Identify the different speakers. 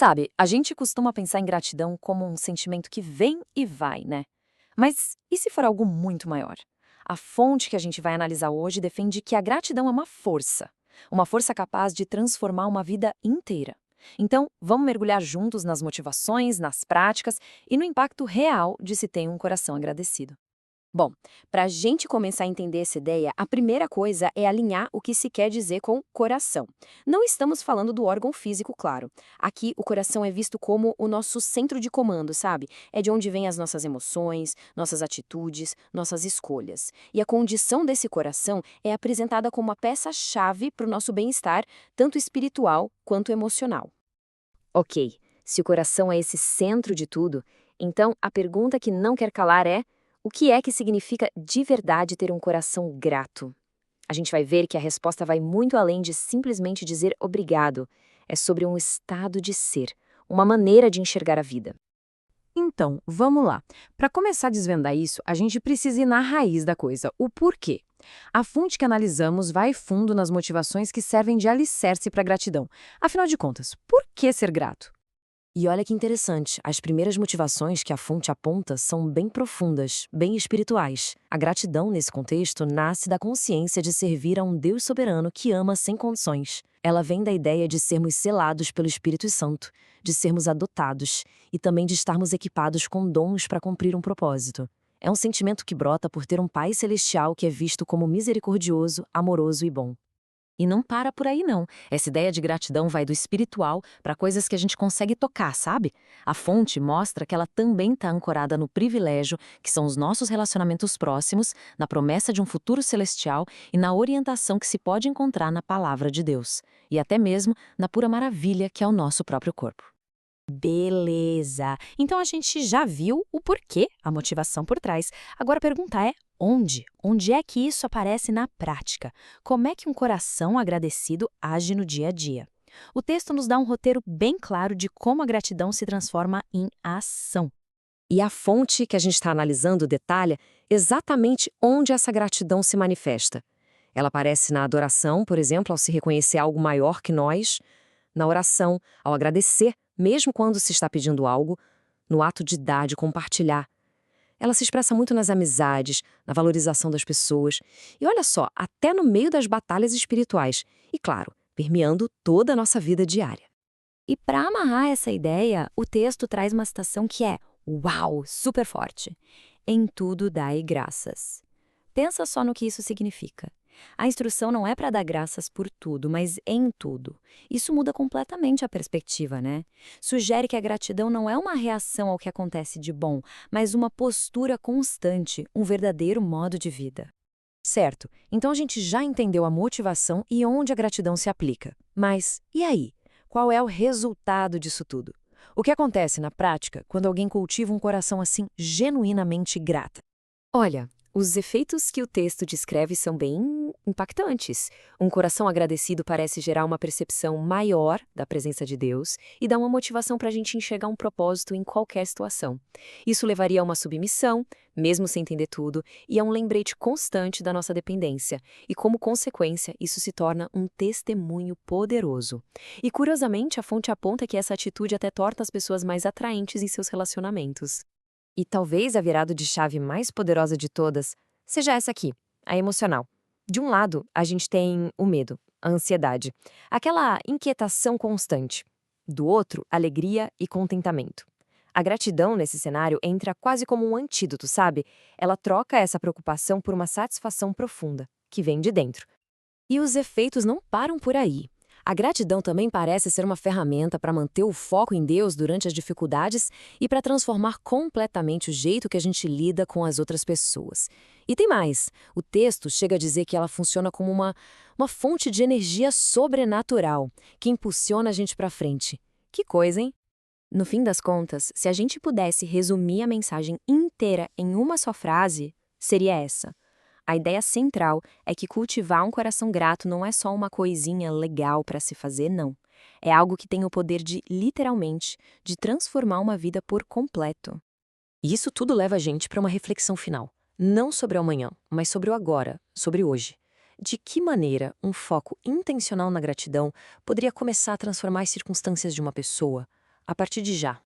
Speaker 1: Sabe, a gente costuma pensar em gratidão como um sentimento que vem e vai, né? Mas e se for algo muito maior? A fonte que a gente vai analisar hoje defende que a gratidão é uma força capaz de transformar uma vida inteira. Então, vamos mergulhar juntos nas motivações, nas práticas e no impacto real de se ter um coração agradecido.
Speaker 2: Bom, para a gente começar a entender essa ideia, a primeira coisa é alinhar o que se quer dizer com coração. Não estamos falando do órgão físico, claro. Aqui, o coração é visto como o nosso centro de comando, sabe? É de onde vêm as nossas emoções, nossas atitudes, nossas escolhas. E a condição desse coração é apresentada como uma peça-chave para o nosso bem-estar, tanto espiritual quanto emocional. Ok, se o coração é esse centro de tudo, então a pergunta que não quer calar é: o que é que significa de verdade ter um coração grato? A gente vai ver que a resposta vai muito além de simplesmente dizer obrigado. É sobre um estado de ser, uma maneira de enxergar a vida.
Speaker 3: Então, vamos lá. Para começar a desvendar isso, a gente precisa ir na raiz da coisa, o porquê. A fonte que analisamos vai fundo nas motivações que servem de alicerce para a gratidão. Afinal de contas, por que ser grato?
Speaker 1: E olha que interessante, as primeiras motivações que a fonte aponta são bem profundas, bem espirituais. A gratidão, nesse contexto, nasce da consciência de servir a um Deus soberano que ama sem condições. Ela vem da ideia de sermos selados pelo Espírito Santo, de sermos adotados e também de estarmos equipados com dons para cumprir um propósito. É um sentimento que brota por ter um Pai Celestial que é visto como misericordioso, amoroso e bom. E não para por aí, não. Essa ideia de gratidão vai do espiritual para coisas que a gente consegue tocar, sabe? A fonte mostra que ela também está ancorada no privilégio, que são os nossos relacionamentos próximos, na promessa de um futuro celestial e na orientação que se pode encontrar na palavra de Deus. E até mesmo na pura maravilha que é o nosso próprio corpo.
Speaker 2: Beleza! Então a gente já viu o porquê, a motivação por trás. Agora a pergunta é: onde? Onde é que isso aparece na prática? Como é que um coração agradecido age no dia a dia? O texto nos dá um roteiro bem claro de como a gratidão se transforma em ação.
Speaker 1: E a fonte que a gente está analisando detalha exatamente onde essa gratidão se manifesta. Ela aparece na adoração, por exemplo, ao se reconhecer algo maior que nós, na oração, ao agradecer, mesmo quando se está pedindo algo, no ato de dar, de compartilhar. Ela se expressa muito nas amizades, na valorização das pessoas e, olha só, até no meio das batalhas espirituais e, claro, permeando toda a nossa vida diária.
Speaker 2: E para amarrar essa ideia, o texto traz uma citação que é, uau, super forte. Em tudo dai graças. Pensa só no que isso significa. A instrução não é para dar graças por tudo, mas em tudo. Isso muda completamente a perspectiva, né? Sugere que a gratidão não é uma reação ao que acontece de bom, mas uma postura constante, um verdadeiro modo de vida.
Speaker 1: Certo, então a gente já entendeu a motivação e onde a gratidão se aplica. Mas e aí? Qual é o resultado disso tudo? O que acontece na prática quando alguém cultiva um coração assim genuinamente grato?
Speaker 2: Olha, os efeitos que o texto descreve são bem impactantes. Um coração agradecido parece gerar uma percepção maior da presença de Deus e dá uma motivação para a gente enxergar um propósito em qualquer situação. Isso levaria a uma submissão, mesmo sem entender tudo, e a um lembrete constante da nossa dependência. E, como consequência, isso se torna um testemunho poderoso. E, curiosamente, a fonte aponta que essa atitude até torna as pessoas mais atraentes em seus relacionamentos.
Speaker 1: E talvez a virada de chave mais poderosa de todas seja essa aqui, a emocional. De um lado, a gente tem o medo, a ansiedade, aquela inquietação constante. Do outro, alegria e contentamento. A gratidão nesse cenário entra quase como um antídoto, sabe? Ela troca essa preocupação por uma satisfação profunda, que vem de dentro. E os efeitos não param por aí. A gratidão também parece ser uma ferramenta para manter o foco em Deus durante as dificuldades e para transformar completamente o jeito que a gente lida com as outras pessoas. E tem mais, o texto chega a dizer que ela funciona como uma fonte de energia sobrenatural, que impulsiona a gente para frente. Que coisa, hein?
Speaker 2: No fim das contas, se a gente pudesse resumir a mensagem inteira em uma só frase, seria essa: a ideia central é que cultivar um coração grato não é só uma coisinha legal para se fazer, não. É algo que tem o poder de, literalmente, de transformar uma vida por completo.
Speaker 1: E isso tudo leva a gente para uma reflexão final. Não sobre o amanhã, mas sobre o agora, sobre hoje. De que maneira um foco intencional na gratidão poderia começar a transformar as circunstâncias de uma pessoa, a partir de já.